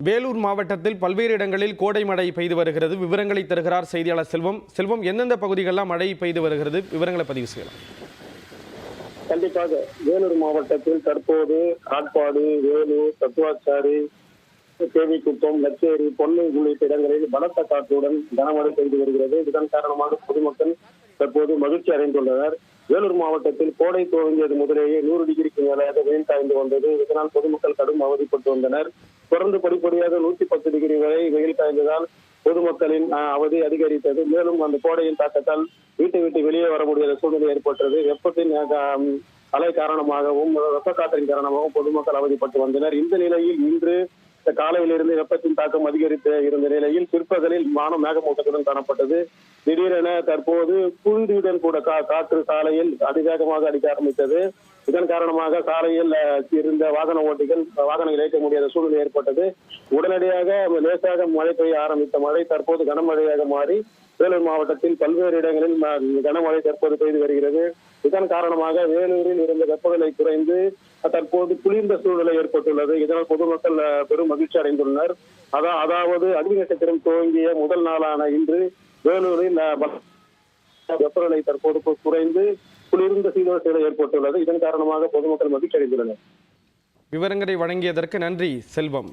வேலூர் மாவட்டத்தில் பல்வேறு இடங்களில் கோடை மழை பெய்து வருகிறது. விவரங்களை தருகிறார் செய்தியாளர் செல்வம். செல்வம், எந்தெந்த பகுதிகளெல்லாம் மழை பெய்து வருகிறது? விவரங்களை பதிவு செய்யலாம். கண்டிப்பாக வேலூர் மாவட்டத்தில் தற்போது காட்பாடு, வேலூர், தத்துவாச்சாரி, தேவிக்குப்பம், லச்சேரி, பொன்னை உள்ளிட்ட இடங்களில் பலத்த காற்றுடன் கனமழை பெய்து வருகிறது. இதன் காரணமாக பொதுமக்கள் தற்போது மகிழ்ச்சி அடைந்துள்ளனர். வேலூர் மாவட்டத்தில் கோடை துவங்கியது முதலேயே 100 டிகிரிக்கு மேலாக வெயில் காய்ந்து வந்தது. இதனால் பொதுமக்கள் கடும் அவதிப்பட்டு வந்தனர். தொடர்ந்து படிப்படியாக 110 டிகிரி வரை வெயில் காய்ந்ததால் பொதுமக்களின் அவதி அதிகரித்தது. மேலும் அந்த கோடையின் தாக்கத்தால் வீட்டை விட்டு வெளியே வர முடியாத சூழ்நிலை ஏற்பட்டது. வெப்பத்தின் அலை காரணமாகவும் வெப்ப காற்றின் காரணமாகவும் பொதுமக்கள் அவதிப்பட்டு வந்தனர். இந்த நிலையில் இன்று காலையிலிருந்து வெப்பத்தின் தாக்கம் அதிகரித்து இருந்த நிலையில் பிற்பகலில் வானம் மேகமூட்டத்துடன் காணப்பட்டது. திடீரென தற்போது புழுதியுடன் கூட காற்று சாலையில் அதிவேகமாக அடிக்க ஆரம்பித்தது. இதன் காரணமாக சாலையில் இருந்த வாகன ஓட்டிகள் வாகனம் இயக்க முடியாத சூழ்நிலை ஏற்பட்டது. உடனடியாக லேசாக மழை பெய்ய ஆரம்பித்த மழை தற்போது கனமழையாக மாறி வேலூர் மாவட்டத்தில் பல்வேறு இடங்களில் கனமழை தற்போது பெய்து வருகிறது. இதன் காரணமாக வேலூரில் இருந்த வெப்பநிலை குறைந்து தற்போது குளிர்ந்த சூழ்நிலை ஏற்பட்டுள்ளது. இதனால் பொதுமக்கள் பெரும் மகிழ்ச்சி அடைந்துள்ளனர். அதாவது அக்னி நட்சத்திரம் துவங்கிய முதல் நாளான இன்று வேலூரில் வெப்பநிலை தற்போது குறைந்து குளிர்ந்த சீதோஷ நிலை ஏற்பட்டுள்ளது. இதன் காரணமாக பொதுமக்கள் மகிழ்ச்சி அடைந்துள்ளனர். விவரங்களை வழங்கியதற்கு நன்றி செல்வம்.